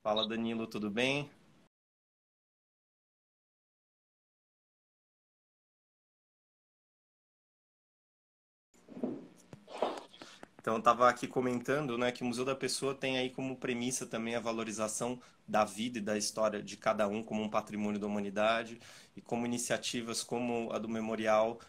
Fala Danilo, tudo bem? Então, eu estava aqui comentando, né, que o Museu da Pessoa tem aí como premissa também a valorização da vida e da história de cada um como um patrimônio da humanidade e como iniciativas como a do Memorial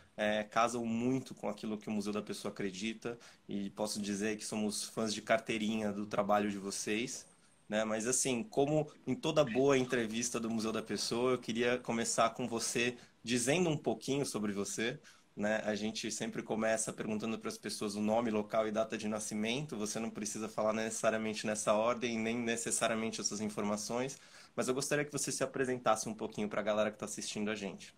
casam muito com aquilo que o Museu da Pessoa acredita e posso dizer que somos fãs de carteirinha do trabalho de vocês, né? Mas assim, como em toda boa entrevista do Museu da Pessoa, eu queria começar com você dizendo um pouquinho sobre você, né? A gente sempre começa perguntando para as pessoas o nome, local e data de nascimento. Você não precisa falar necessariamente nessa ordem, nem necessariamente essas informações, mas eu gostaria que você se apresentasse um pouquinho para a galera que está assistindo a gente.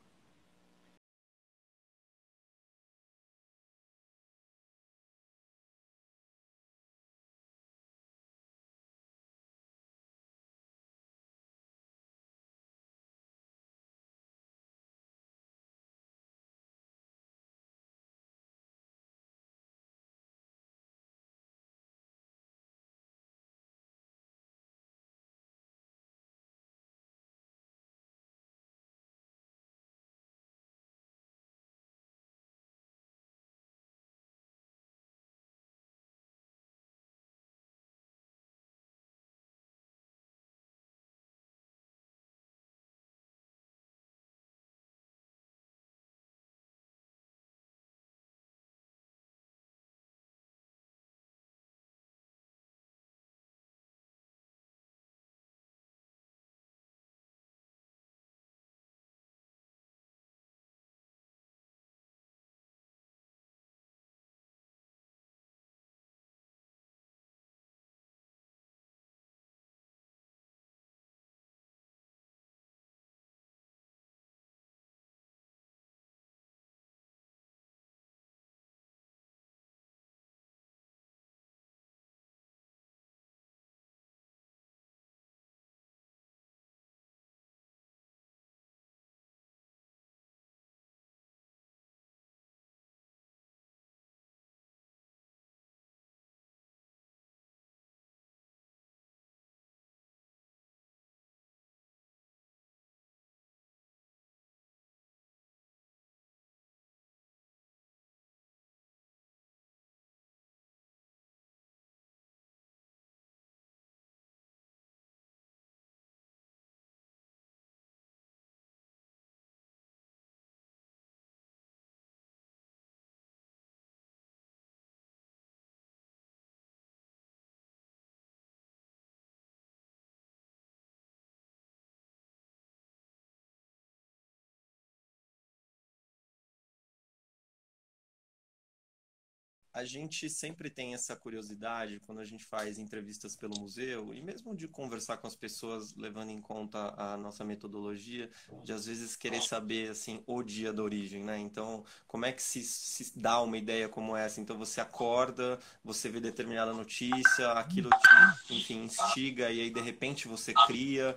A gente sempre tem essa curiosidade quando a gente faz entrevistas pelo museu e mesmo de conversar com as pessoas levando em conta a nossa metodologia, de às vezes querer saber assim o dia da origem, né? Então, como é que se dá uma ideia como essa? Então, você acorda, você vê determinada notícia, aquilo te, enfim, instiga e aí de repente você cria.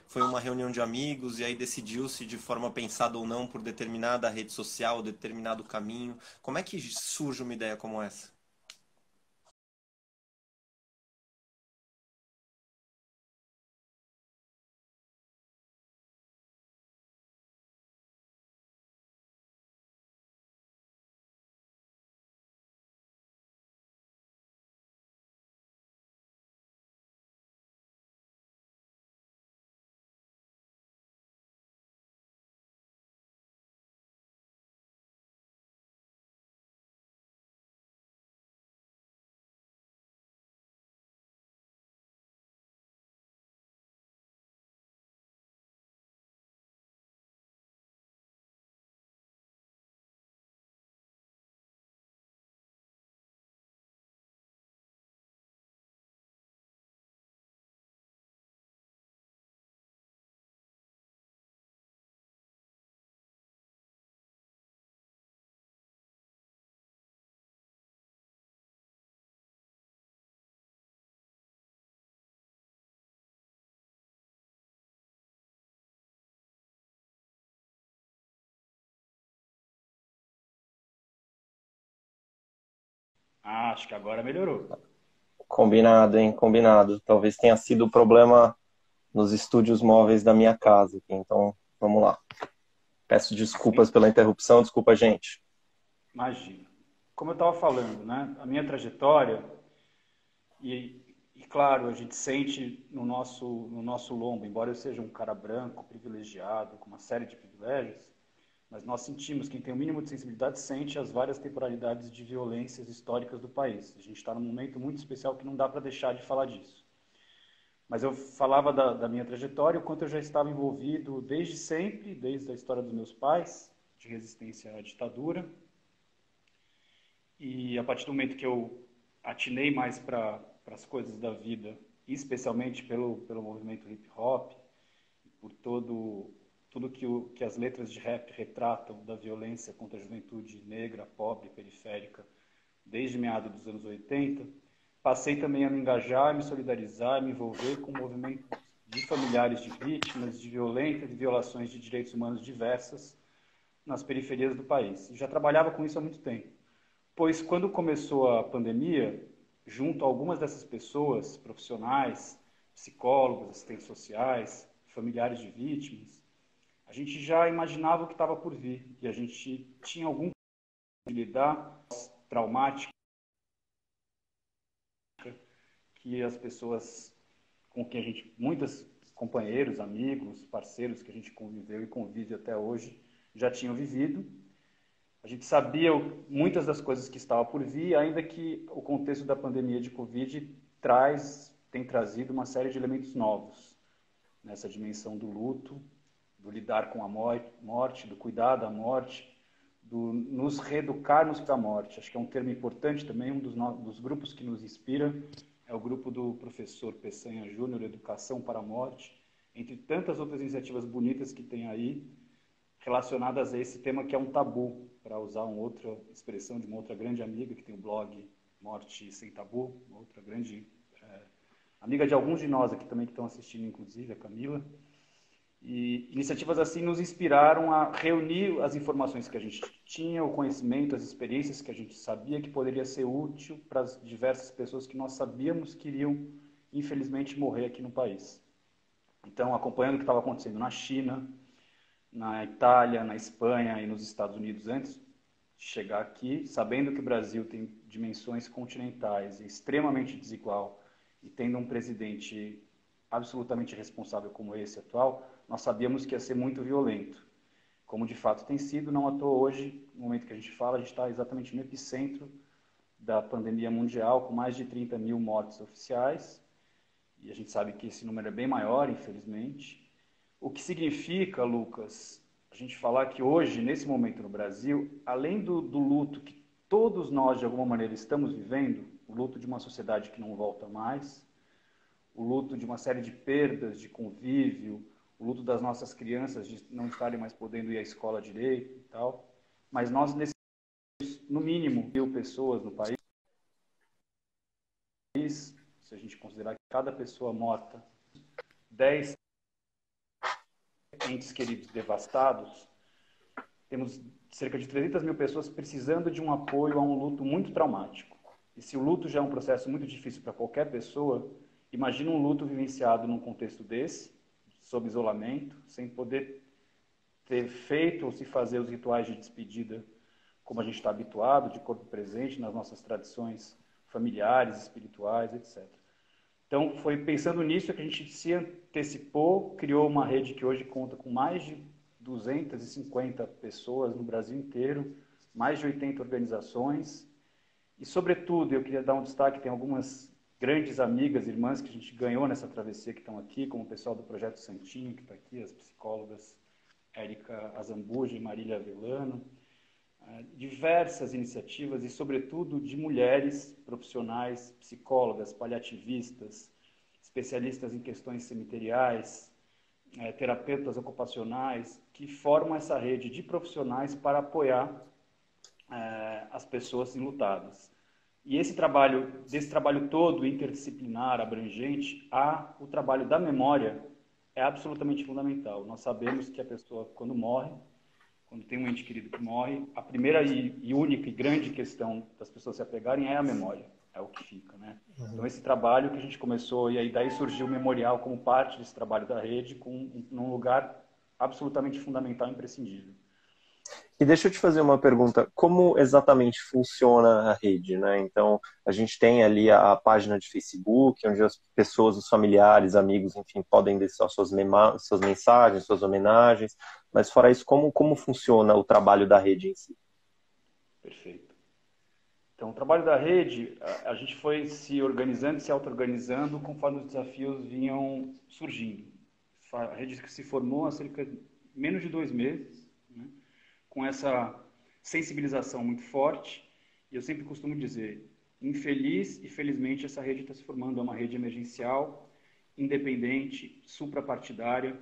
Foi uma reunião de amigos e aí decidiu-se de forma pensada ou não por determinada rede social, determinado caminho. Como é que surge uma ideia como essa? Ah, acho que agora melhorou. Combinado, hein? Combinado. Talvez tenha sido o problema nos estúdios móveis da minha casa aqui. Então, vamos lá. Peço desculpas pela interrupção. Desculpa, gente. Imagina. Como eu estava falando, né? A minha trajetória, claro, a gente sente no nosso lombo, embora eu seja um cara branco, privilegiado, com uma série de privilégios, mas nós sentimos, quem tem o mínimo de sensibilidade sente as várias temporalidades de violências históricas do país. A gente está num momento muito especial que não dá para deixar de falar disso. Mas eu falava da minha trajetória, o quanto eu já estava envolvido desde sempre, desde a história dos meus pais, de resistência à ditadura. E a partir do momento que eu atinei mais para as coisas da vida, especialmente pelo movimento hip hop, por tudo que as letras de rap retratam da violência contra a juventude negra, pobre, periférica, desde meados dos anos 80, passei também a me engajar, me solidarizar, me envolver com movimentos de familiares de vítimas de violência, de violações de direitos humanos diversas nas periferias do país. E já trabalhava com isso há muito tempo. Pois quando começou a pandemia, junto a algumas dessas pessoas, profissionais, psicólogos, assistentes sociais, familiares de vítimas, a gente já imaginava o que estava por vir e a gente tinha algum de lidar traumática que as pessoas com quem a gente, muitos companheiros, amigos, parceiros que a gente conviveu e convive até hoje, já tinham vivido. A gente sabia muitas das coisas que estavam por vir, ainda que o contexto da pandemia de Covid tem trazido uma série de elementos novos nessa dimensão do luto, do lidar com a morte, do cuidar da morte, do nos reeducarmos para a morte. Acho que é um termo importante também, dos grupos que nos inspira é o grupo do professor Peçanha Júnior, Educação para a Morte, entre tantas outras iniciativas bonitas que tem aí, relacionadas a esse tema que é um tabu, para usar uma outra expressão de uma outra grande amiga que tem o blog Morte Sem Tabu, uma outra grande amiga de alguns de nós aqui também que estão assistindo, inclusive, a Camila. E iniciativas assim nos inspiraram a reunir as informações que a gente tinha, o conhecimento, as experiências que a gente sabia que poderia ser útil para as diversas pessoas que nós sabíamos que iriam, infelizmente, morrer aqui no país. Então, acompanhando o que estava acontecendo na China, na Itália, na Espanha e nos Estados Unidos antes de chegar aqui, sabendo que o Brasil tem dimensões continentais e extremamente desigual, e tendo um presidente absolutamente responsável como esse atual, nós sabíamos que ia ser muito violento. Como de fato tem sido, não à toa hoje, no momento que a gente fala, a gente está exatamente no epicentro da pandemia mundial, com mais de 30 mil mortes oficiais, e a gente sabe que esse número é bem maior, infelizmente. O que significa, Lucas, a gente falar que hoje, nesse momento no Brasil, além do luto que todos nós, de alguma maneira, estamos vivendo, o luto de uma sociedade que não volta mais, o luto de uma série de perdas de convívio, o luto das nossas crianças de não estarem mais podendo ir à escola direito e tal, mas nós, no mínimo, 1.000 pessoas no país, se a gente considerar que cada pessoa morta, 10 entes queridos devastados, temos cerca de 300 mil pessoas precisando de um apoio a um luto muito traumático. E se o luto já é um processo muito difícil para qualquer pessoa, imagina um luto vivenciado num contexto desse, sob isolamento, sem poder ter feito ou se fazer os rituais de despedida como a gente está habituado, de corpo presente nas nossas tradições familiares, espirituais, etc. Então, foi pensando nisso que a gente se antecipou, criou uma rede que hoje conta com mais de 250 pessoas no Brasil inteiro, mais de 80 organizações. E, sobretudo, eu queria dar um destaque, tem algumas grandes amigas, irmãs que a gente ganhou nessa travessia que estão aqui, como o pessoal do Projeto Santinho, que está aqui, as psicólogas Érica Azambuja e Marília Avelano, diversas iniciativas e, sobretudo, de mulheres profissionais, psicólogas, paliativistas, especialistas em questões cemiteriais, terapeutas ocupacionais, que formam essa rede de profissionais para apoiar as pessoas enlutadas. E desse trabalho todo, interdisciplinar, abrangente, o trabalho da memória é absolutamente fundamental. Nós sabemos que a pessoa, quando morre, quando tem um ente querido que morre, a primeira e única e grande questão das pessoas se apegarem é a memória. é o que fica, né? Então, Uhum. esse trabalho que a gente começou, e aí daí surgiu o memorial como parte desse trabalho da rede, num lugar absolutamente fundamental e imprescindível. E deixa eu te fazer uma pergunta, como exatamente funciona a rede, né? Então, a gente tem ali a página de Facebook, onde as pessoas, os familiares, amigos, enfim, podem deixar suas mensagens, suas homenagens, mas fora isso, como funciona o trabalho da rede em si? Perfeito. Então, o trabalho da rede, a gente foi se organizando, se auto-organizando conforme os desafios vinham surgindo. A rede que se formou há cerca de menos de 2 meses, né, com essa sensibilização muito forte. E eu sempre costumo dizer, infeliz e felizmente essa rede está se formando, é uma rede emergencial, independente, suprapartidária,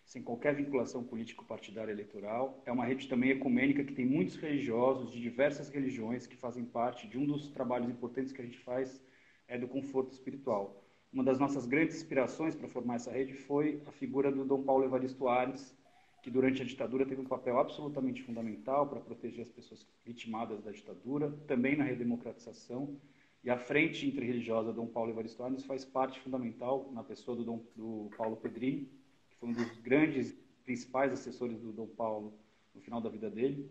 sem qualquer vinculação político-partidária eleitoral. É uma rede também ecumênica que tem muitos religiosos de diversas religiões que fazem parte de um dos trabalhos importantes que a gente faz, é do conforto espiritual. Uma das nossas grandes inspirações para formar essa rede foi a figura do Dom Paulo Evaristo Arnes, que durante a ditadura teve um papel absolutamente fundamental para proteger as pessoas vitimadas da ditadura, também na redemocratização. E a frente interreligiosa Dom Paulo Evaristo Arnes faz parte fundamental na pessoa do Paulo Pedrini, foi um dos grandes, principais assessores do Dom Paulo no final da vida dele.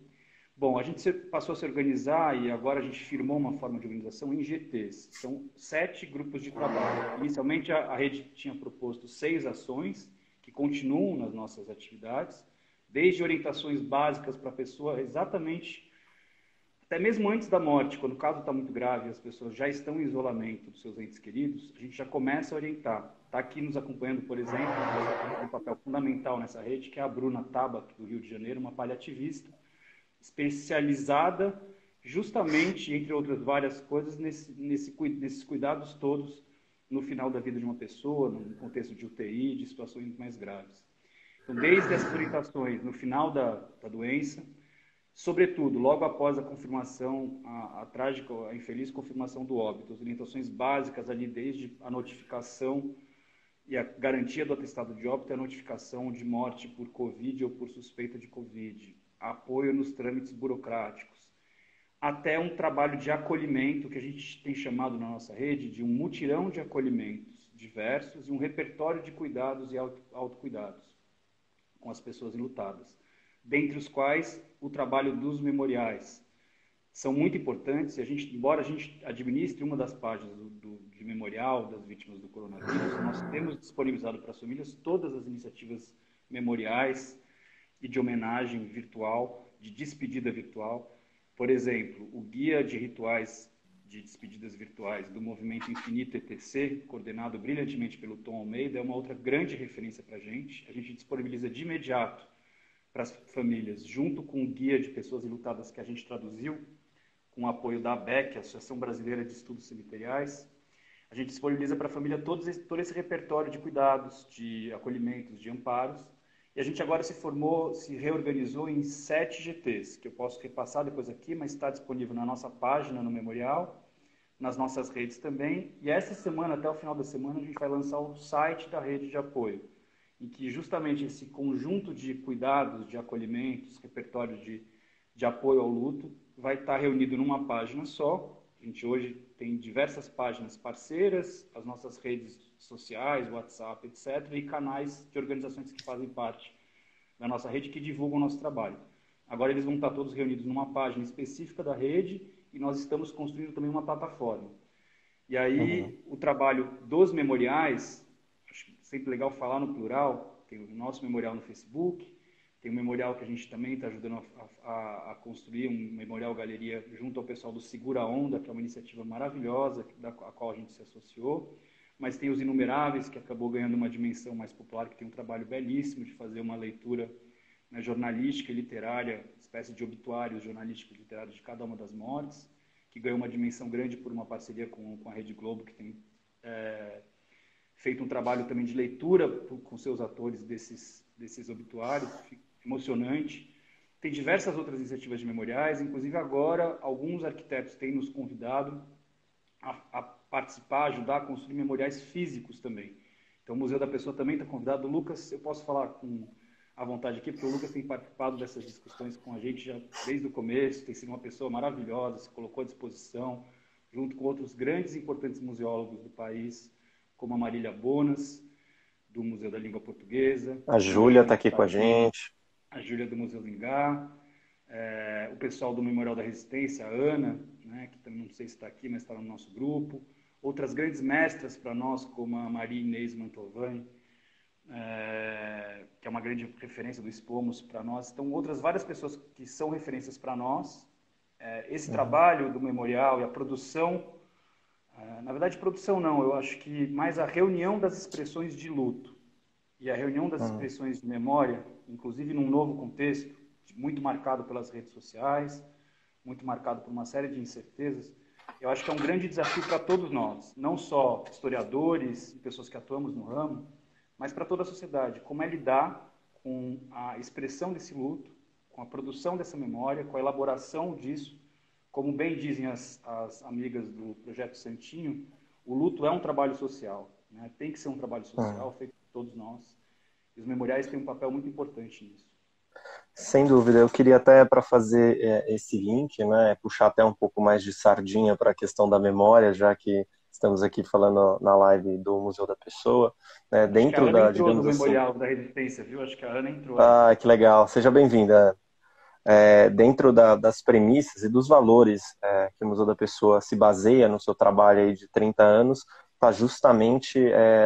Bom, a gente passou a se organizar e agora a gente firmou uma forma de organização em GTs. São 7 grupos de trabalho. Inicialmente, a rede tinha proposto 6 ações que continuam nas nossas atividades, desde orientações básicas para a pessoa exatamente até mesmo antes da morte, quando o caso está muito grave e as pessoas já estão em isolamento dos seus entes queridos, a gente já começa a orientar. Está aqui nos acompanhando, por exemplo, uma pessoa que tem um papel fundamental nessa rede, que é a Bruna Tabak, do Rio de Janeiro, uma paliativista, especializada justamente, entre outras várias coisas, nesses cuidados todos no final da vida de uma pessoa, no contexto de UTI, de situações mais graves. Então, desde essas orientações no final da doença, sobretudo, logo após a confirmação, a trágica, a infeliz confirmação do óbito, as orientações básicas ali, desde a notificação e a garantia do atestado de óbito, a notificação de morte por Covid ou por suspeita de Covid, apoio nos trâmites burocráticos, até um trabalho de acolhimento, que a gente tem chamado na nossa rede de um mutirão de acolhimentos diversos e um repertório de cuidados e autocuidados com as pessoas enlutadas, dentre os quais o trabalho dos memoriais. São muito importantes, e embora a gente administre uma das páginas de memorial das vítimas do coronavírus, nós temos disponibilizado para as famílias todas as iniciativas memoriais e de homenagem virtual, de despedida virtual. Por exemplo, o Guia de Rituais de Despedidas Virtuais do Movimento Infinito ETC, coordenado brilhantemente pelo Tom Almeida, é uma outra grande referência para a gente. A gente disponibiliza de imediato para as famílias, junto com o Guia de Pessoas Enlutadas que a gente traduziu, com o apoio da ABEC, Associação Brasileira de Estudos Cemiteriais. A gente disponibiliza para a família todo esse repertório de cuidados, de acolhimentos, de amparos. E a gente agora se reorganizou em 7 GTs, que eu posso repassar depois aqui, mas está disponível na nossa página, no Memorial, nas nossas redes também. E essa semana, até o final da semana, a gente vai lançar o site da rede de apoio, em que justamente esse conjunto de cuidados, de acolhimentos, repertório de apoio ao luto, vai estar reunido numa página só. A gente hoje tem diversas páginas parceiras, as nossas redes sociais, WhatsApp, etc., e canais de organizações que fazem parte da nossa rede que divulgam o nosso trabalho. Agora eles vão estar todos reunidos numa página específica da rede e nós estamos construindo também uma plataforma. E aí o trabalho dos memoriais, acho sempre legal falar no plural, tem o nosso memorial no Facebook, tem um memorial que a gente também está ajudando a construir, um memorial galeria junto ao pessoal do Segura Onda, que é uma iniciativa maravilhosa, a qual a gente se associou. Mas tem os Inumeráveis, que acabou ganhando uma dimensão mais popular, que tem um trabalho belíssimo de fazer uma leitura, né, jornalística e literária, espécie de obituários jornalísticos e literários de cada uma das mortes, que ganhou uma dimensão grande por uma parceria com a Rede Globo, que tem feito um trabalho também de leitura com seus atores desses obituários, emocionante. Tem diversas outras iniciativas de memoriais, inclusive agora alguns arquitetos têm nos convidado a participar, ajudar a construir memoriais físicos também. Então o Museu da Pessoa também está convidado. O Lucas, eu posso falar à vontade aqui, porque o Lucas tem participado dessas discussões com a gente já desde o começo, tem sido uma pessoa maravilhosa, se colocou à disposição, junto com outros grandes e importantes museólogos do país, como a Marília Bonas, do Museu da Língua Portuguesa, A o Júlia está João, que aqui está com a aqui, gente. a Júlia do Museu do Ingá, o pessoal do Memorial da Resistência, a Ana, né, que também não sei se está aqui, mas está no nosso grupo, outras grandes mestras para nós, como a Maria Inês Mantovani, que é uma grande referência do Expomos para nós. Então, outras várias pessoas que são referências para nós. Esse trabalho do memorial e a produção, na verdade, produção não, eu acho que mais a reunião das expressões de luto e a reunião das expressões de memória, inclusive num novo contexto, muito marcado pelas redes sociais, muito marcado por uma série de incertezas, eu acho que é um grande desafio para todos nós, não só historiadores e pessoas que atuamos no ramo, mas para toda a sociedade. Como é lidar com a expressão desse luto, com a produção dessa memória, com a elaboração disso. Como bem dizem as amigas do Projeto Santinho, o luto é um trabalho social, né? Tem que ser um trabalho social feito por todos nós. E os memoriais têm um papel muito importante nisso. Sem dúvida, eu queria até para fazer esse link, né, puxar até um pouco mais de sardinha para a questão da memória, já que estamos aqui falando na live do Museu da Pessoa, né, Acho que a dentro Ana da, entrou no digamos assim, Memorial da Resistência, viu? Acho que a Ana entrou aí. que legal, seja bem-vinda. Dentro das premissas e dos valores que o Museu da Pessoa se baseia no seu trabalho aí de 30 anos, está justamente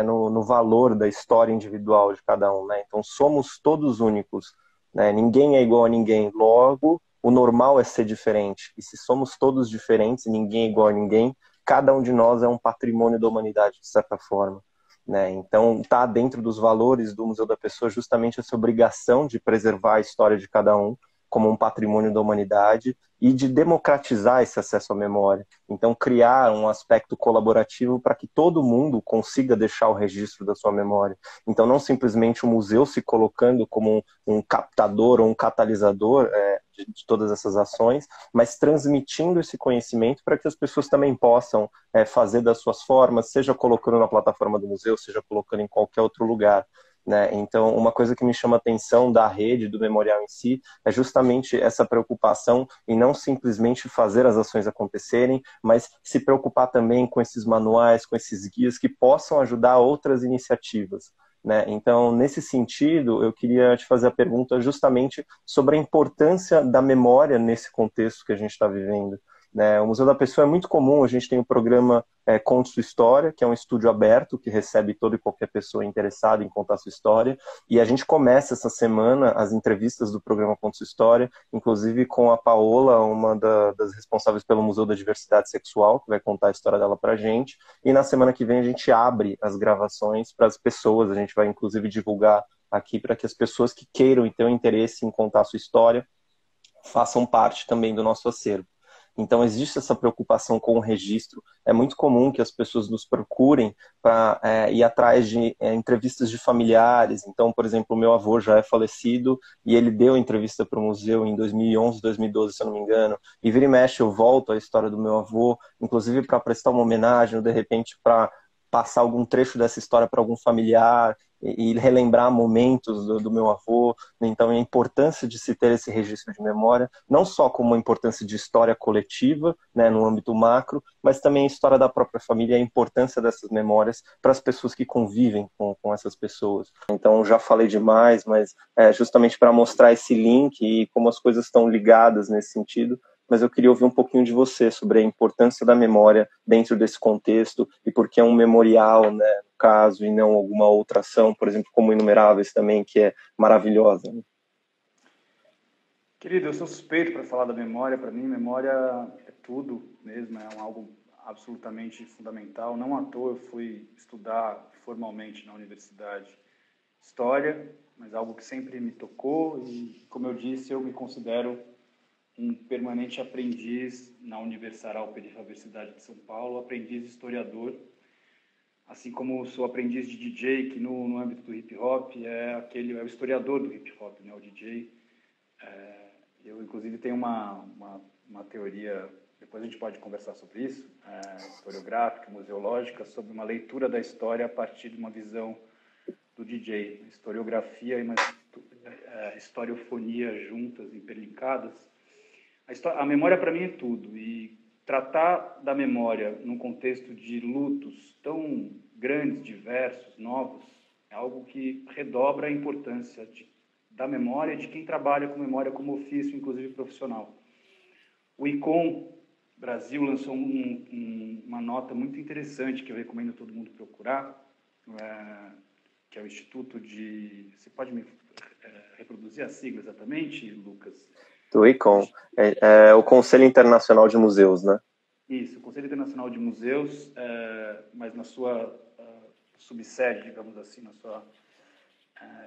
no valor da história individual de cada um, né? Então, somos todos únicos, né? Ninguém é igual a ninguém, logo, o normal é ser diferente. E se somos todos diferentes, ninguém é igual a ninguém, cada um de nós é um patrimônio da humanidade, de certa forma. Né? Então, está dentro dos valores do Museu da Pessoa justamente essa obrigação de preservar a história de cada um, como um patrimônio da humanidade e de democratizar esse acesso à memória. Então, criar um aspecto colaborativo para que todo mundo consiga deixar o registro da sua memória. Então, não simplesmente o museu se colocando como um captador ou um catalisador de todas essas ações, mas transmitindo esse conhecimento para que as pessoas também possam fazer das suas formas, seja colocando na plataforma do museu, seja colocando em qualquer outro lugar. Né? Então, uma coisa que me chama a atenção da rede, do memorial em si, é justamente essa preocupação em não simplesmente fazer as ações acontecerem, mas se preocupar também com esses manuais, com esses guias que possam ajudar outras iniciativas. Né? Então, nesse sentido, eu queria te fazer a pergunta justamente sobre a importância da memória nesse contexto que a gente está vivendo. Né? O Museu da Pessoa é muito comum, a gente tem o programa Conte Sua História, que é um estúdio aberto que recebe toda e qualquer pessoa interessada em contar sua história, e a gente começa essa semana as entrevistas do programa Conte Sua História, inclusive com a Paola, uma das responsáveis pelo Museu da Diversidade Sexual, que vai contar a história dela pra gente, e na semana que vem a gente abre as gravações para as pessoas, a gente vai inclusive divulgar aqui para que as pessoas que queiram e tenham interesse em contar a sua história façam parte também do nosso acervo. Então, existe essa preocupação com o registro. É muito comum que as pessoas nos procurem para ir atrás de entrevistas de familiares. Então, por exemplo, o meu avô já é falecido e ele deu entrevista para o museu em 2011, 2012, se eu não me engano. E vira e mexe, eu volto à história do meu avô, inclusive para prestar uma homenagem, ou de repente para passar algum trecho dessa história para algum familiar e relembrar momentos do meu avô. Então, a importância de se ter esse registro de memória, não só como uma importância de história coletiva, né, no âmbito macro, mas também a história da própria família e a importância dessas memórias para as pessoas que convivem com essas pessoas. Então, já falei demais, mas justamente para mostrar esse link e como as coisas estão ligadas nesse sentido, mas eu queria ouvir um pouquinho de você sobre a importância da memória dentro desse contexto e por que é um memorial, né, no caso, e não alguma outra ação, por exemplo, como Inumeráveis também, que é maravilhosa. Querido, eu sou suspeito para falar da memória. Para mim, memória é tudo mesmo, algo absolutamente fundamental. Não à toa eu fui estudar formalmente na universidade história, mas algo que sempre me tocou e, como eu disse, eu me considero um permanente aprendiz na Universaral Universidade de São Paulo, aprendiz historiador, assim como sou aprendiz de DJ, que no âmbito do hip hop é o historiador do hip hop, né, o DJ. Eu, inclusive, tenho uma teoria, depois a gente pode conversar sobre isso, historiográfica, museológica, sobre uma leitura da história a partir de uma visão do DJ. Historiografia e uma historiofonia juntas, interlinkadas. A memória, para mim, é tudo. E tratar da memória num contexto de lutos tão grandes, diversos, novos, é algo que redobra a importância da memória, de quem trabalha com memória como ofício, inclusive profissional. O ICOM Brasil lançou uma nota muito interessante que eu recomendo todo mundo procurar, que é o Instituto de... Você pode me reproduzir a sigla exatamente, Lucas? Do ICOM, o Conselho Internacional de Museus, né? Isso, o Conselho Internacional de Museus, mas na sua subsede, digamos assim, na sua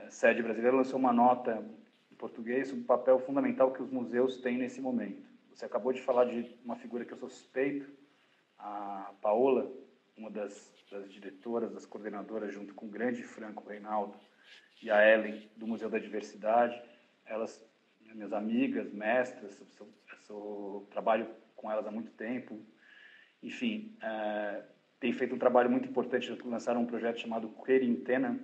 sede brasileira, lançou uma nota em português sobre o papel fundamental que os museus têm nesse momento. Você acabou de falar de uma figura que eu sou suspeito, a Paola, uma das diretoras, das coordenadoras, junto com o grande Franco Reinaldo e a Ellen, do Museu da Diversidade. Elas, minhas amigas, mestras, eu trabalho com elas há muito tempo. Enfim, tem feito um trabalho muito importante. Lançaram um projeto chamado Quarentena,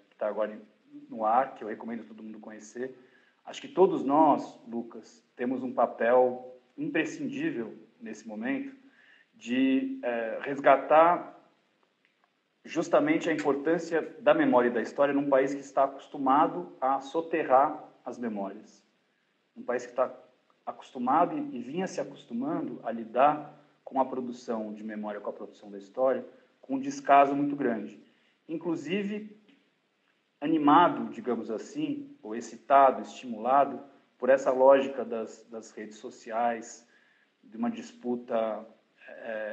que está agora no ar, que eu recomendo todo mundo conhecer. Acho que todos nós, Lucas, temos um papel imprescindível nesse momento de resgatar justamente a importância da memória e da história num país que está acostumado a soterrar as memórias. Um país que está acostumado e vinha se acostumando a lidar com a produção de memória, com a produção da história, com um descaso muito grande. Inclusive, animado, digamos assim, ou excitado, estimulado por essa lógica das redes sociais, de uma disputa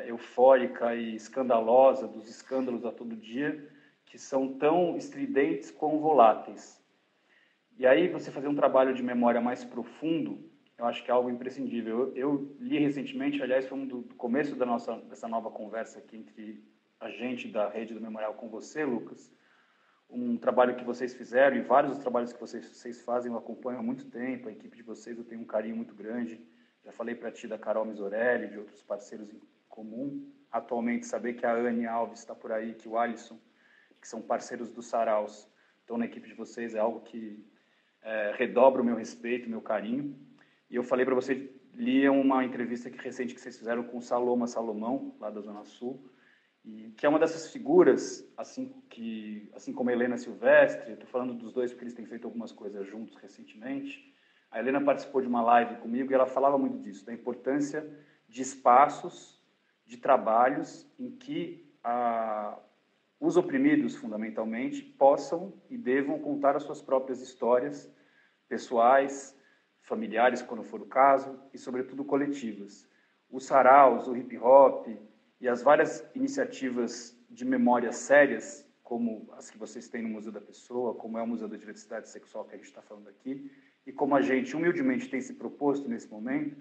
eufórica e escandalosa, dos escândalos a todo dia, que são tão estridentes como voláteis. E aí, você fazer um trabalho de memória mais profundo, eu acho que é algo imprescindível. Eu li recentemente, aliás, foi do começo dessa nova conversa aqui entre a gente da Rede do Memorial com você, Lucas, um trabalho que vocês fizeram, e vários dos trabalhos que vocês fazem eu acompanho há muito tempo, a equipe de vocês eu tenho um carinho muito grande. Já falei para ti da Carol Misorelli, de outros parceiros em comum. Atualmente, saber que a Anne Alves está por aí, que o Alisson, que são parceiros do Saraus, estão na equipe de vocês, é algo que redobra o meu respeito, o meu carinho. E eu falei para você, li uma entrevista recente que vocês fizeram com Saloma Salomão, lá da Zona Sul, e que é uma dessas figuras, assim como a Helena Silvestre. Estou falando dos dois porque eles têm feito algumas coisas juntos recentemente. A Helena participou de uma live comigo e ela falava muito disso, da importância de espaços, de trabalhos em que os oprimidos, fundamentalmente, possam e devam contar as suas próprias histórias pessoais, familiares, quando for o caso, e, sobretudo, coletivas. O Saraus, o hip-hop e as várias iniciativas de memória sérias, como as que vocês têm no Museu da Pessoa, como é o Museu da Diversidade Sexual que a gente está falando aqui, e como a gente humildemente tem se proposto nesse momento,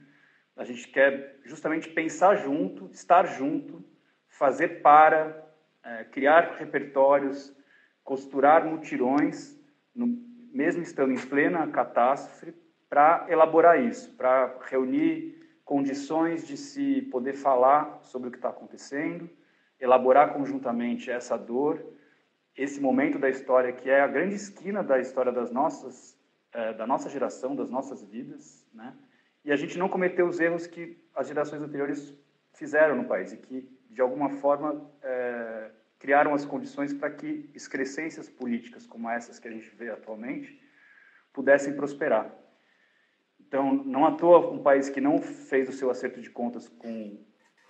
a gente quer justamente pensar junto, estar junto, fazer criar repertórios, costurar mutirões, mesmo estando em plena catástrofe, para elaborar isso, para reunir condições de se poder falar sobre o que está acontecendo, elaborar conjuntamente essa dor, esse momento da história que é a grande esquina da história da nossa geração, das nossas vidas, né? E a gente não cometeu os erros que as gerações anteriores fizeram no país e que, de alguma forma, criaram as condições para que excrescências políticas como essas que a gente vê atualmente pudessem prosperar. Então, não à toa, um país que não fez o seu acerto de contas com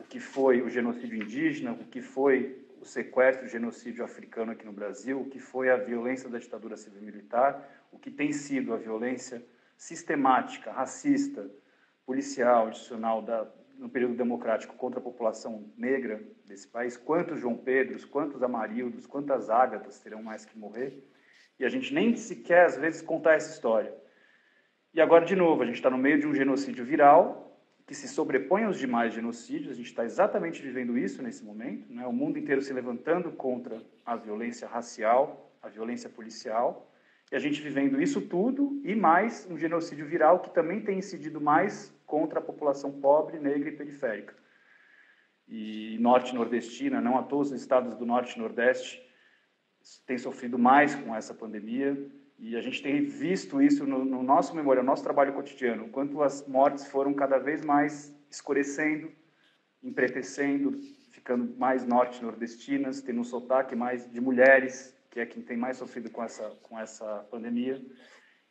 o que foi o genocídio indígena, o que foi o sequestro e genocídio africano aqui no Brasil, o que foi a violência da ditadura civil-militar, o que tem sido a violência sistemática, racista, policial, institucional no período democrático contra a população negra desse país. Quantos João Pedros, quantos Amarildos, quantas Ágatas terão mais que morrer? E a gente nem sequer, às vezes, contar essa história. E agora, de novo, a gente está no meio de um genocídio viral que se sobrepõe aos demais genocídios. A gente está exatamente vivendo isso nesse momento, né? O mundo inteiro se levantando contra a violência racial, a violência policial, e a gente vivendo isso tudo e mais um genocídio viral que também tem incidido mais contra a população pobre, negra e periférica. E norte-nordestina, não à toa os estados do norte e nordeste têm sofrido mais com essa pandemia. E a gente tem visto isso no nosso memorial, no nosso trabalho cotidiano, o quanto as mortes foram cada vez mais escurecendo, empretecendo, ficando mais norte-nordestinas, tendo um sotaque mais de mulheres, que é quem tem mais sofrido com essa pandemia.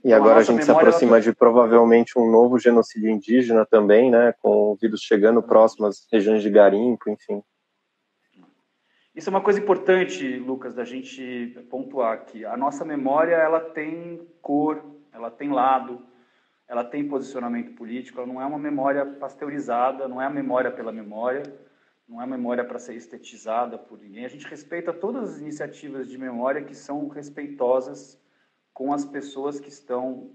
E agora a gente se aproxima de provavelmente um novo genocídio indígena também, né, com o vírus chegando próximo às regiões de garimpo, enfim. Isso é uma coisa importante, Lucas, da gente pontuar aqui. A nossa memória, ela tem cor, ela tem lado, ela tem posicionamento político, ela não é uma memória pasteurizada, não é a memória pela memória, não é a memória para ser estetizada por ninguém. A gente respeita todas as iniciativas de memória que são respeitosas com as pessoas que estão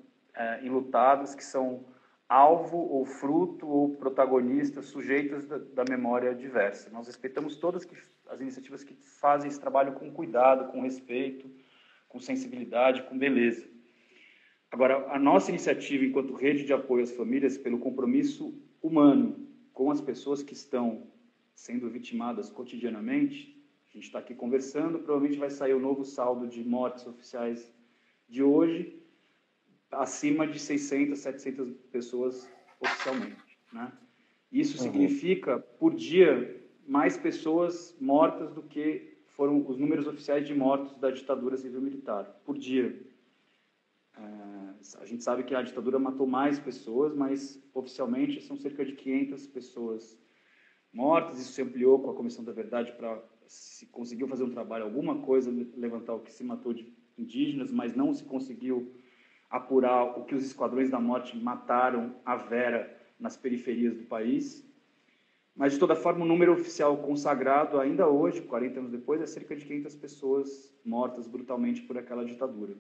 enlutadas, que são alvo ou fruto ou protagonistas, sujeitos da memória diversa. Nós respeitamos todas as iniciativas que fazem esse trabalho com cuidado, com respeito, com sensibilidade, com beleza. Agora, a nossa iniciativa enquanto rede de apoio às famílias, pelo compromisso humano com as pessoas que estão sendo vitimadas cotidianamente, a gente está aqui conversando, provavelmente vai sair o novo saldo de mortes oficiais de hoje, acima de 600, 700 pessoas oficialmente, né? Isso significa, por dia, mais pessoas mortas do que foram os números oficiais de mortos da ditadura civil-militar, por dia. A gente sabe que a ditadura matou mais pessoas, mas oficialmente são cerca de 500 pessoas mortas. Isso se ampliou com a Comissão da Verdade para se conseguiu fazer um trabalho, alguma coisa, levantar o que se matou de indígenas, mas não se conseguiu apurar o que os esquadrões da morte mataram à vera nas periferias do país. Mas, de toda forma, o número oficial consagrado, ainda hoje, 40 anos depois, é cerca de 500 pessoas mortas brutalmente por aquela ditadura.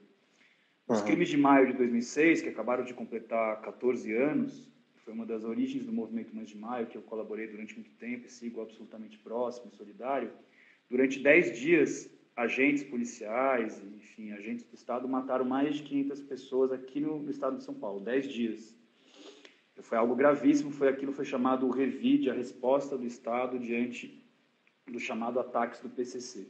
Os crimes de maio de 2006, que acabaram de completar 14 anos, foi uma das origens do movimento Mães de Maio, que eu colaborei durante muito tempo e sigo absolutamente próximo, solidário. Durante 10 dias, agentes policiais, enfim, agentes do Estado mataram mais de 500 pessoas aqui no estado de São Paulo, 10 dias. Foi algo gravíssimo, foi chamado o revide, a resposta do Estado diante do chamado ataques do PCC.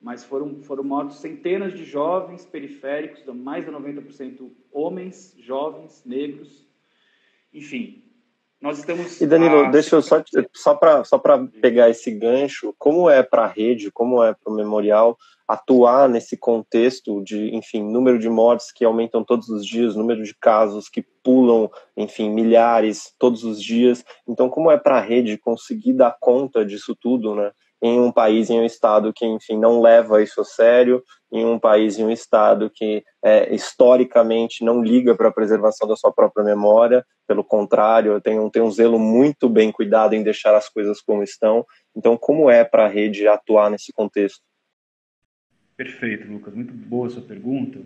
Mas foram mortos centenas de jovens periféricos, mais de 90% homens, jovens, negros, enfim. Nós estamos... E Danilo, deixa eu só para pegar esse gancho, como é para a rede, como é para o memorial atuar nesse contexto de, enfim, número de mortes que aumentam todos os dias, número de casos que pulam, enfim, milhares todos os dias. Então, como é para a rede conseguir dar conta disso tudo, né? Em um país, em um estado que, enfim, não leva isso a sério, em um país, em um estado que historicamente não liga para a preservação da sua própria memória, pelo contrário, tem um zelo muito bem cuidado em deixar as coisas como estão. Então, como é para a rede atuar nesse contexto? Perfeito, Lucas. Muito boa a sua pergunta,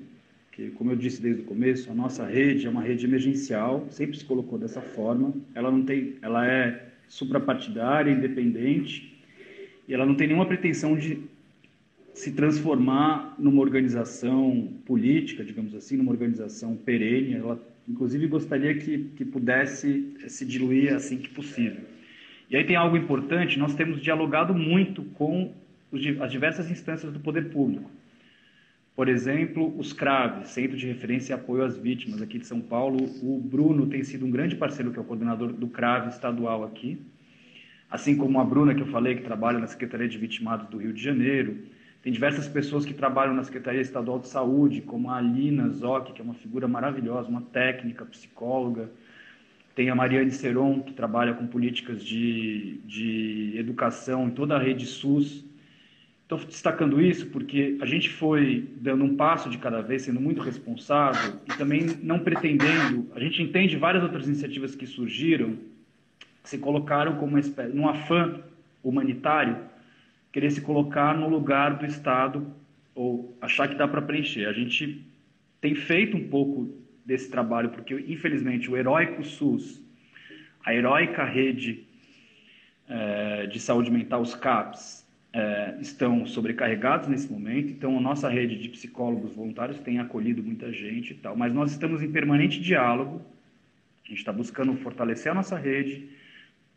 que, como eu disse desde o começo, a nossa rede é uma rede emergencial, sempre se colocou dessa forma. Ela é suprapartidária, independente, e ela não tem nenhuma pretensão de se transformar numa organização política, digamos assim, numa organização perene. Ela, inclusive, gostaria que pudesse se diluir assim que possível. E aí tem algo importante, nós temos dialogado muito com as diversas instâncias do poder público. Por exemplo, os CRAVs, Centro de Referência e Apoio às Vítimas, aqui de São Paulo. O Bruno tem sido um grande parceiro, que é o coordenador do CRAV estadual aqui, assim como a Bruna, que eu falei, que trabalha na Secretaria de Vitimados do Rio de Janeiro. Tem diversas pessoas que trabalham na Secretaria Estadual de Saúde, como a Alina Zoc, que é uma figura maravilhosa, uma técnica, psicóloga. Tem a Mariane Seron, que trabalha com políticas de educação em toda a rede SUS. Estou destacando isso porque a gente foi dando um passo de cada vez, sendo muito responsável e também não pretendendo. A gente entende várias outras iniciativas que surgiram, se colocaram como uma espécie, num afã humanitário, querer se colocar no lugar do Estado ou achar que dá para preencher. A gente tem feito um pouco desse trabalho, porque, infelizmente, o heróico SUS, a heróica rede de saúde mental, os CAPs, estão sobrecarregados nesse momento. Então, a nossa rede de psicólogos voluntários tem acolhido muita gente e tal, mas nós estamos em permanente diálogo. A gente está buscando fortalecer a nossa rede,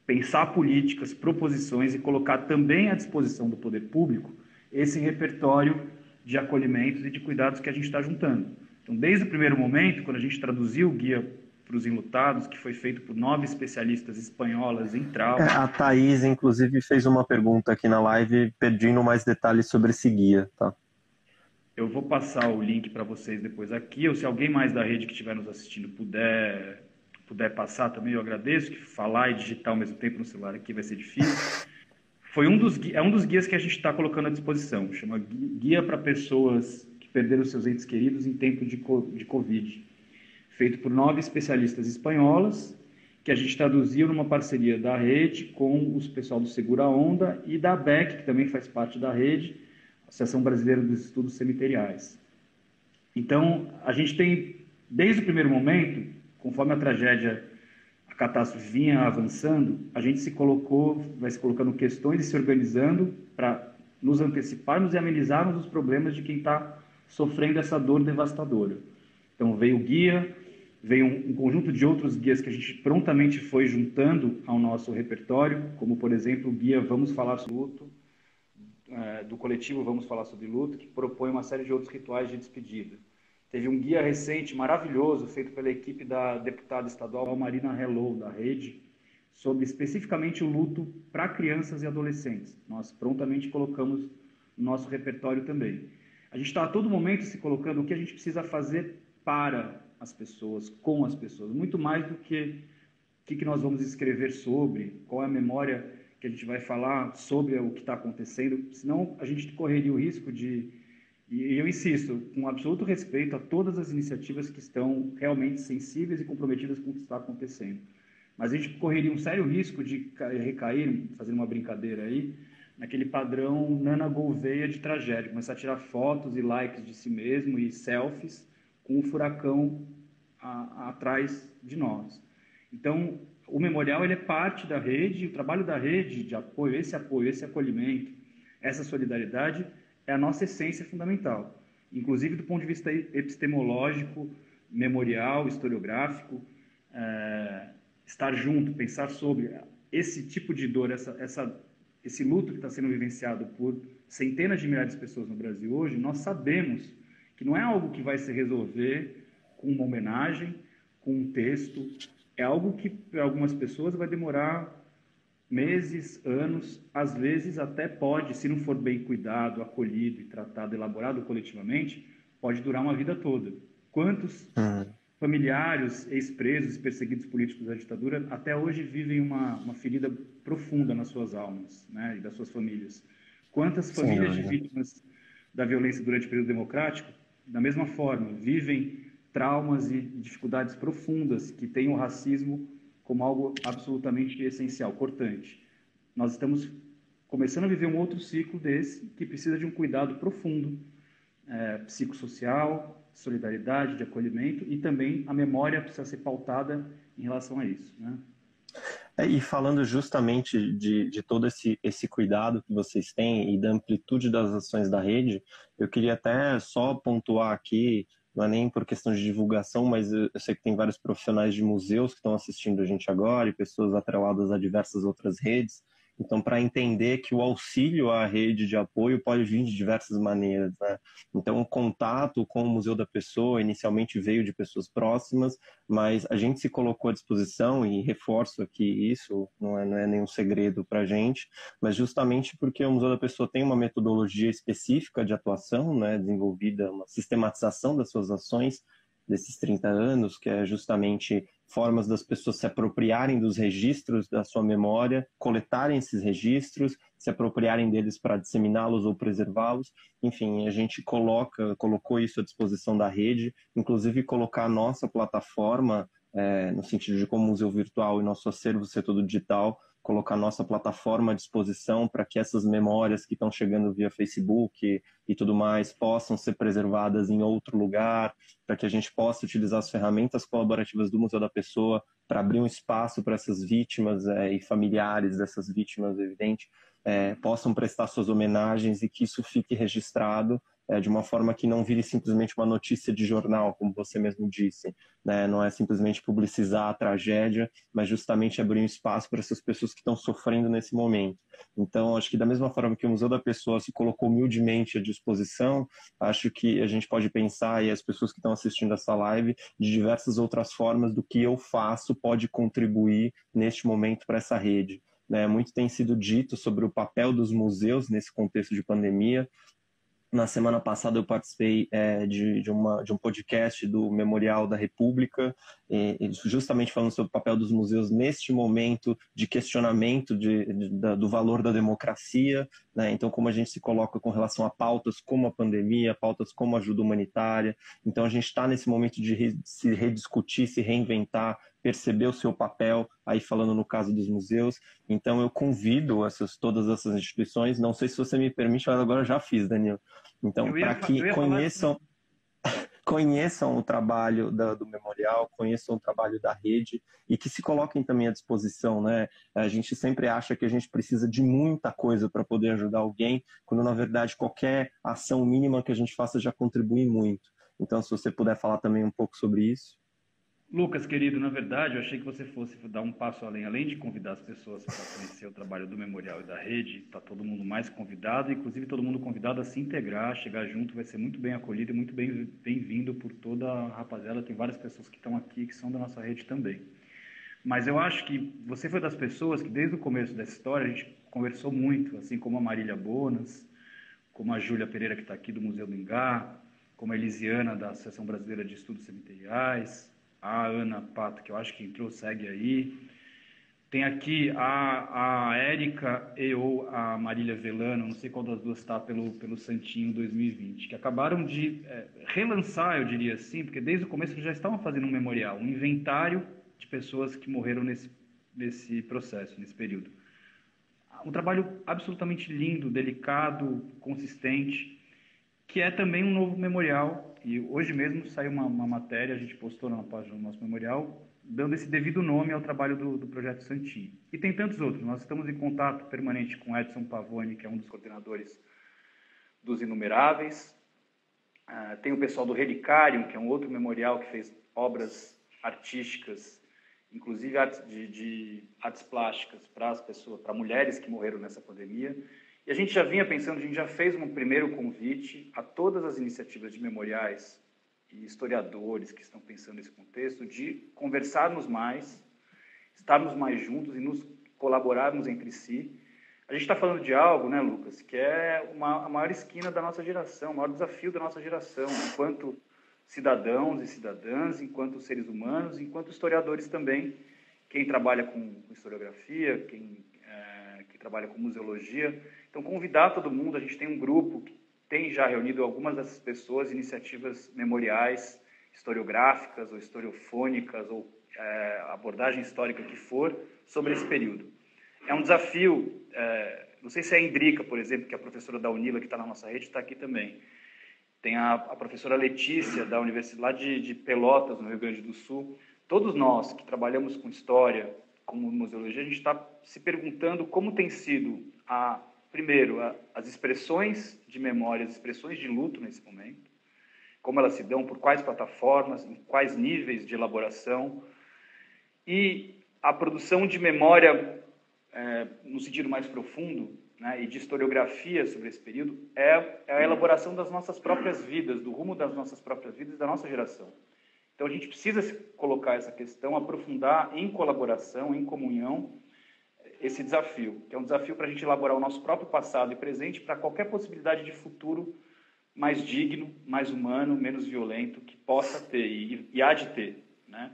pensar políticas, proposições e colocar também à disposição do poder público esse repertório de acolhimentos e de cuidados que a gente está juntando. Então, desde o primeiro momento, quando a gente traduziu o guia para os enlutados, que foi feito por 9 especialistas espanholas em trauma. A Thaís, inclusive, fez uma pergunta aqui na live pedindo mais detalhes sobre esse guia, tá? Eu vou passar o link para vocês depois aqui, ou se alguém mais da rede que estiver nos assistindo puder passar também, eu agradeço, que falar e digitar ao mesmo tempo no celular aqui vai ser difícil. É um dos guias que a gente está colocando à disposição, chama Guia para Pessoas que Perderam Seus Entes Queridos em Tempo de Covid, feito por 9 especialistas espanholas, que a gente traduziu numa parceria da rede com os pessoal do Segura Onda e da ABEC, que também faz parte da rede, Associação Brasileira dos Estudos Cemiteriais. Então, a gente tem, desde o primeiro momento, conforme a tragédia, a catástrofe vinha avançando, a gente vai se colocando questões e se organizando para nos anteciparmos e amenizarmos os problemas de quem está sofrendo essa dor devastadora. Então, veio o guia, veio um conjunto de outros guias que a gente prontamente foi juntando ao nosso repertório, como, por exemplo, o guia Vamos Falar sobre Luto, do coletivo Vamos Falar sobre Luto, que propõe uma série de outros rituais de despedida. Teve um guia recente, maravilhoso, feito pela equipe da deputada estadual Marina Hello, da rede, sobre especificamente o luto para crianças e adolescentes. Nós prontamente colocamos no nosso repertório também. A gente está a todo momento se colocando o que a gente precisa fazer para as pessoas, com as pessoas, muito mais do que o que nós vamos escrever sobre, qual é a memória que a gente vai falar sobre o que está acontecendo, senão a gente correria o risco de, e eu insisto, com absoluto respeito a todas as iniciativas que estão realmente sensíveis e comprometidas com o que está acontecendo, mas a gente correria um sério risco de recair, fazendo uma brincadeira aí, naquele padrão Nana Gouveia de tragédia, começar a tirar fotos e likes de si mesmo e selfies com o furacão atrás de nós. Então, o memorial ele é parte da rede, o trabalho da rede de apoio, esse acolhimento, essa solidariedade é a nossa essência fundamental. Inclusive do ponto de vista epistemológico, memorial, historiográfico, estar junto, pensar sobre esse tipo de dor, esse luto que está sendo vivenciado por centenas de milhares de pessoas no Brasil hoje, nós sabemos que não é algo que vai se resolver com uma homenagem, com um texto, é algo que para algumas pessoas vai demorar meses, anos, às vezes até pode, se não for bem cuidado, acolhido e tratado, elaborado coletivamente, pode durar uma vida toda. Quantos familiares, ex-presos, perseguidos políticos da ditadura, até hoje vivem uma ferida profunda nas suas almas, né, e das suas famílias. Quantas famílias de vítimas da violência durante o período democrático, da mesma forma, vivem traumas e dificuldades profundas que têm o racismo como algo absolutamente essencial, cortante. Nós estamos começando a viver um outro ciclo desse, que precisa de um cuidado profundo, psicossocial, solidariedade, de acolhimento, e também a memória precisa ser pautada em relação a isso, né? E falando justamente de todo esse cuidado que vocês têm e da amplitude das ações da rede, eu queria até só pontuar aqui, não é nem por questão de divulgação, mas eu sei que tem vários profissionais de museus que estão assistindo a gente agora e pessoas atreladas a diversas outras redes. Então, para entender que o auxílio à rede de apoio pode vir de diversas maneiras, né? Então, o contato com o Museu da Pessoa inicialmente veio de pessoas próximas, mas a gente se colocou à disposição, e reforço aqui isso, não é nenhum segredo para a gente, mas justamente porque o Museu da Pessoa tem uma metodologia específica de atuação, né, desenvolvida, uma sistematização das suas ações desses 30 anos, que é justamente formas das pessoas se apropriarem dos registros da sua memória, coletarem esses registros, se apropriarem deles para disseminá-los ou preservá-los. Enfim, a gente colocou isso à disposição da rede, inclusive colocar a nossa plataforma, no sentido de como museu virtual e nosso acervo ser todo digital, colocar a nossa plataforma à disposição para que essas memórias que estão chegando via Facebook e tudo mais possam ser preservadas em outro lugar, para que a gente possa utilizar as ferramentas colaborativas do Museu da Pessoa para abrir um espaço para essas vítimas e familiares dessas vítimas, evidente, possam prestar suas homenagens e que isso fique registrado de uma forma que não vire simplesmente uma notícia de jornal, como você mesmo disse, né? Não é simplesmente publicizar a tragédia, mas justamente abrir um espaço para essas pessoas que estão sofrendo nesse momento. Então, acho que da mesma forma que o Museu da Pessoa se colocou humildemente à disposição, acho que a gente pode pensar, e as pessoas que estão assistindo essa live, de diversas outras formas do que eu faço pode contribuir neste momento para essa rede. Né? Muito tem sido dito sobre o papel dos museus nesse contexto de pandemia. Na semana passada eu participei de um podcast do Memorial da República, justamente falando sobre o papel dos museus neste momento de questionamento do valor da democracia, né? Então, como a gente se coloca com relação a pautas como a pandemia, pautas como a ajuda humanitária. Então, a gente está nesse momento de se rediscutir, se reinventar, perceber o seu papel, aí falando no caso dos museus. Então, eu convido todas essas instituições, não sei se você me permite, mas agora eu já fiz, Daniel. Então, para que conheçam o trabalho do Memorial, conheçam o trabalho da rede e que se coloquem também à disposição, né? A gente sempre acha que a gente precisa de muita coisa para poder ajudar alguém, quando na verdade qualquer ação mínima que a gente faça já contribui muito. Então, se você puder falar também um pouco sobre isso. Lucas, querido, na verdade, eu achei que você fosse dar um passo além de convidar as pessoas para conhecer o trabalho do Memorial e da rede, está todo mundo mais convidado, inclusive todo mundo convidado a se integrar, chegar junto, vai ser muito bem acolhido e muito bem-vindo por toda a rapaziada. Tem várias pessoas que estão aqui que são da nossa rede também. Mas eu acho que você foi das pessoas que desde o começo dessa história a gente conversou muito, assim como a Marília Bonas, como a Júlia Pereira, que está aqui do Museu do Ingá, como a Elisiana, da Associação Brasileira de Estudos Cemiteriais, a Ana Pato, que eu acho que entrou, segue aí. Tem aqui a Érica ou a Marília Velano, não sei qual das duas está, pelo Santinho 2020, que acabaram de relançar, eu diria assim, porque desde o começo eles já estavam fazendo um memorial, um inventário de pessoas que morreram nesse processo, nesse período. Um trabalho absolutamente lindo, delicado, consistente, que é também um novo memorial. E hoje mesmo saiu uma matéria, a gente postou na página do nosso memorial, dando esse devido nome ao trabalho do Projeto Santinho. E tem tantos outros. Nós estamos em contato permanente com Edson Pavone, que é um dos coordenadores dos Inumeráveis. Tem o pessoal do Relicário, que é um outro memorial que fez obras artísticas, inclusive artes plásticas para as pessoas, para mulheres que morreram nessa pandemia. E a gente já vinha pensando, a gente já fez um primeiro convite a todas as iniciativas de memoriais e historiadores que estão pensando nesse contexto, de conversarmos mais, estarmos mais juntos e nos colaborarmos entre si. A gente está falando de algo, né, Lucas, que é a maior esquina da nossa geração, o maior desafio da nossa geração, enquanto cidadãos e cidadãs, enquanto seres humanos, enquanto historiadores também, quem trabalha com historiografia, quem trabalha com museologia. Então, convidar todo mundo, a gente tem um grupo que tem já reunido algumas dessas pessoas, iniciativas memoriais, historiográficas ou historiofônicas, ou abordagem histórica que for, sobre esse período. É um desafio, não sei se é a Indrica, por exemplo, que é a professora da Unila, que está na nossa rede, está aqui também. Tem a professora Letícia, da Universidade de Pelotas, no Rio Grande do Sul. Todos nós que trabalhamos com história, como museologia, a gente está se perguntando como tem sido, primeiro, as expressões de memória, as expressões de luto nesse momento, como elas se dão, por quais plataformas, em quais níveis de elaboração, e a produção de memória, no sentido mais profundo, né, e de historiografia sobre esse período, é a elaboração das nossas próprias vidas, do rumo das nossas próprias vidas, da nossa geração. Então, a gente precisa colocar essa questão, aprofundar em colaboração, em comunhão, esse desafio, que é um desafio para a gente elaborar o nosso próprio passado e presente para qualquer possibilidade de futuro mais digno, mais humano, menos violento, que possa ter e há de ter, né?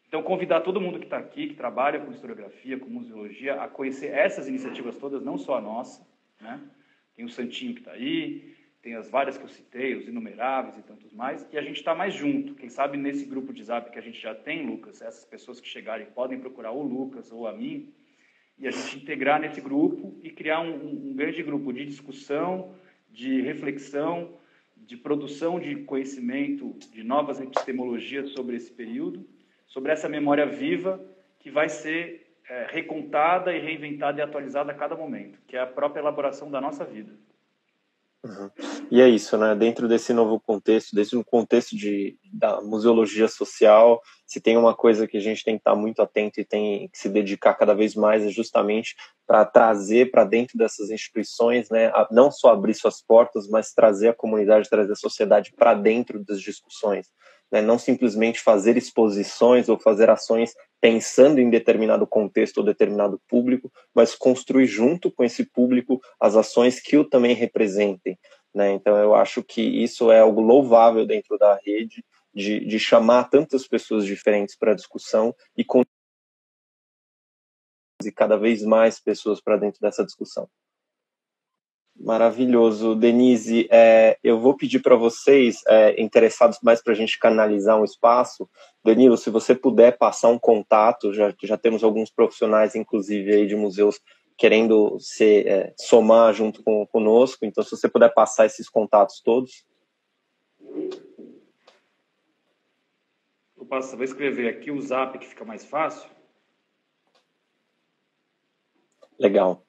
Então, convidar todo mundo que está aqui, que trabalha com historiografia, com museologia, a conhecer essas iniciativas todas, não só a nossa, né? Tem o Santinho que está aí, tem as várias que eu citei, os Inumeráveis e tantos mais, e a gente está mais junto. Quem sabe nesse grupo de Zap que a gente já tem, Lucas, essas pessoas que chegarem podem procurar o Lucas ou a mim, e a gente integrar nesse grupo e criar um grande grupo de discussão, de reflexão, de produção de conhecimento, de novas epistemologias sobre esse período, sobre essa memória viva que vai ser recontada e reinventada e atualizada a cada momento, que é a própria elaboração da nossa vida. Uhum. E é isso, né? Dentro desse novo contexto, desse contexto da museologia social, se tem uma coisa que a gente tem que estar muito atento e tem que se dedicar cada vez mais é justamente para trazer para dentro dessas instituições, né? Não só abrir suas portas, mas trazer a comunidade, trazer a sociedade para dentro das discussões, né? Não simplesmente fazer exposições ou fazer ações pensando em determinado contexto ou determinado público, mas construir junto com esse público as ações que o também representem, né? Então eu acho que isso é algo louvável dentro da rede, de chamar tantas pessoas diferentes para a discussão e cada vez mais pessoas para dentro dessa discussão. Maravilhoso. Denise, eu vou pedir para vocês, interessados mais para a gente canalizar um espaço, Danilo, se você puder passar um contato, já temos alguns profissionais, inclusive, aí de museus querendo somar junto conosco, então se você puder passar esses contatos todos. Vou escrever aqui o Zap, que fica mais fácil. Legal.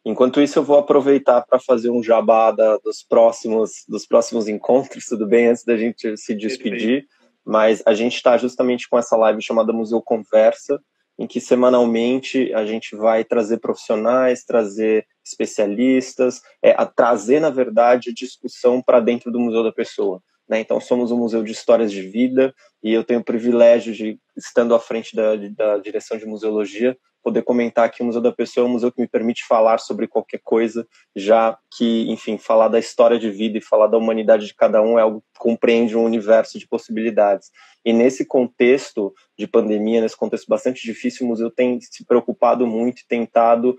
Enquanto isso, eu vou aproveitar para fazer um jabá dos próximos encontros, tudo bem? Antes da gente se despedir. Perfeito. Mas a gente está justamente com essa live chamada Museu Conversa, em que semanalmente a gente vai trazer profissionais, trazer especialistas, trazer, na verdade, discussão para dentro do Museu da Pessoa, né? Então, somos um museu de histórias de vida e eu tenho o privilégio de, estando à frente da direção de museologia, poder comentar que o Museu da Pessoa é um museu que me permite falar sobre qualquer coisa, já que, enfim, falar da história de vida e falar da humanidade de cada um é algo que compreende um universo de possibilidades. E nesse contexto de pandemia, nesse contexto bastante difícil, o museu tem se preocupado muito e tentado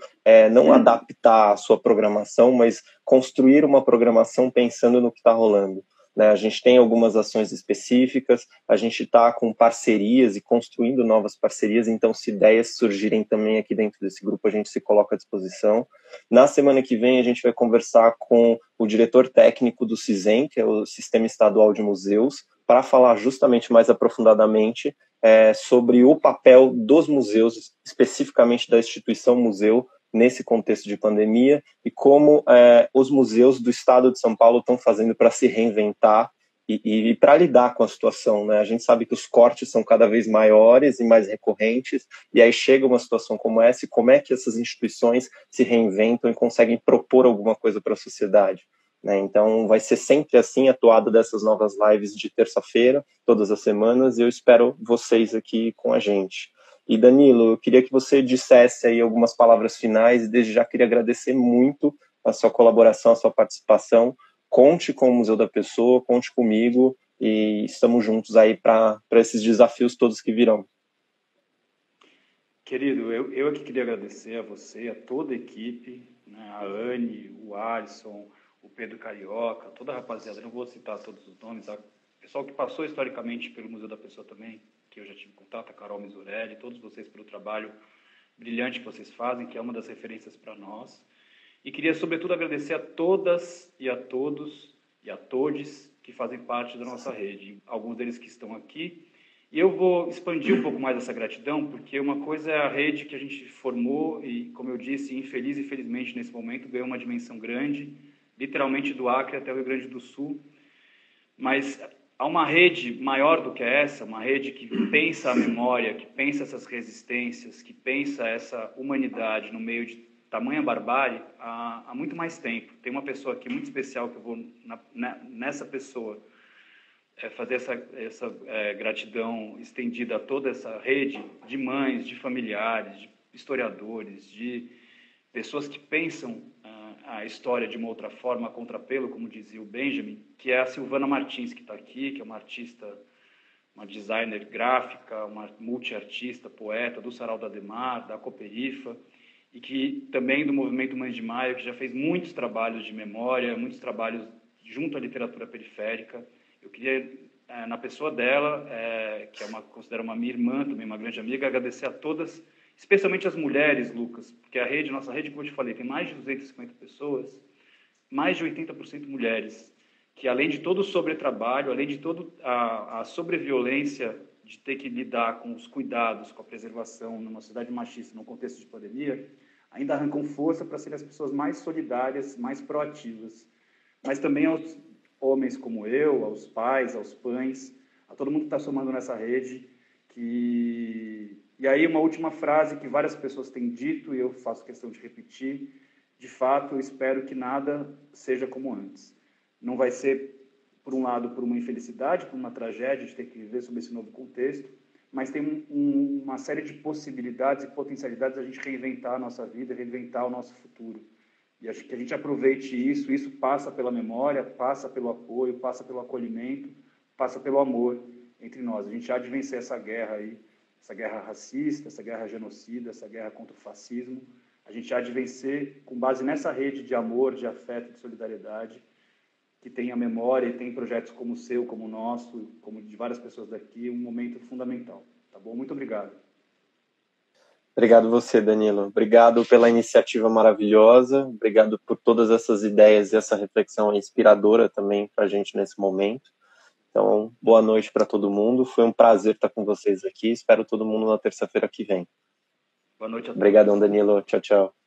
não adaptar a sua programação, mas construir uma programação pensando no que está rolando. A gente tem algumas ações específicas, a gente está com parcerias e construindo novas parcerias, então se ideias surgirem também aqui dentro desse grupo, a gente se coloca à disposição. Na semana que vem, a gente vai conversar com o diretor técnico do CISEM, que é o Sistema Estadual de Museus, para falar justamente mais aprofundadamente sobre o papel dos museus, especificamente da instituição museu, nesse contexto de pandemia e como os museus do estado de São Paulo estão fazendo para se reinventar e para lidar com a situação, né? A gente sabe que os cortes são cada vez maiores e mais recorrentes e aí chega uma situação como essa e como é que essas instituições se reinventam e conseguem propor alguma coisa para a sociedade, né? Então vai ser sempre assim a toada dessas novas lives de terça-feira, todas as semanas, e eu espero vocês aqui com a gente. E Danilo, eu queria que você dissesse aí algumas palavras finais e desde já queria agradecer muito a sua colaboração, a sua participação. Conte com o Museu da Pessoa, conte comigo e estamos juntos aí para esses desafios todos que virão. Querido, eu aqui queria agradecer a você, a toda a equipe, né, a Anne, o Alisson, o Pedro Carioca, toda a rapaziada, não vou citar todos os nomes, o pessoal que passou historicamente pelo Museu da Pessoa também, que eu já tive contato, a Carol Misurelli, todos vocês pelo trabalho brilhante que vocês fazem, que é uma das referências para nós. E queria, sobretudo, agradecer a todas e a todos e a todes que fazem parte da nossa rede, alguns deles que estão aqui. E eu vou expandir um pouco mais essa gratidão, porque uma coisa é a rede que a gente formou e, como eu disse, infeliz e felizmente nesse momento, ganhou uma dimensão grande, literalmente do Acre até o Rio Grande do Sul, mas há uma rede maior do que essa, uma rede que pensa a memória, que pensa essas resistências, que pensa essa humanidade no meio de tamanha barbárie há muito mais tempo. Tem uma pessoa aqui muito especial que eu vou, nessa pessoa, fazer essa gratidão estendida a toda essa rede de mães, de familiares, de historiadores, de pessoas que pensam a história de uma outra forma, a contrapelo, como dizia o Benjamin, que é a Silvana Martins, que está aqui, que é uma artista, uma designer gráfica, uma multiartista, poeta do Sarau da Ademar, da Cooperifa, e que também do Movimento Mães de Maio, que já fez muitos trabalhos de memória, muitos trabalhos junto à literatura periférica. Eu queria, na pessoa dela, que considero uma minha irmã, também uma grande amiga, agradecer a todas, especialmente as mulheres, Lucas, porque nossa rede, como eu te falei, tem mais de 250 pessoas, mais de 80% mulheres, que além de todo o sobretrabalho, além de toda a sobreviolência de ter que lidar com os cuidados, com a preservação numa sociedade machista, num contexto de pandemia, ainda arrancam força para serem as pessoas mais solidárias, mais proativas. Mas também aos homens como eu, aos pais, aos pães, a todo mundo que está somando nessa rede. E aí uma última frase que várias pessoas têm dito, e eu faço questão de repetir: de fato, eu espero que nada seja como antes. Não vai ser, por um lado, por uma infelicidade, por uma tragédia de ter que viver sob esse novo contexto, mas tem uma série de possibilidades e potencialidades da gente reinventar a nossa vida, reinventar o nosso futuro. E acho que a gente aproveite isso. Isso passa pela memória, passa pelo apoio, passa pelo acolhimento, passa pelo amor entre nós. A gente há de vencer essa guerra aí, essa guerra racista, essa guerra genocida, essa guerra contra o fascismo. A gente há de vencer com base nessa rede de amor, de afeto, de solidariedade, que tem a memória e tem projetos como o seu, como o nosso, como de várias pessoas daqui, um momento fundamental. Tá bom? Muito obrigado. Obrigado você, Danilo. Obrigado pela iniciativa maravilhosa. Obrigado por todas essas ideias e essa reflexão inspiradora também para a gente nesse momento. Então, boa noite para todo mundo. Foi um prazer estar com vocês aqui. Espero todo mundo na terça-feira que vem. Boa noite a todos. Obrigadão, Danilo. Tchau, tchau.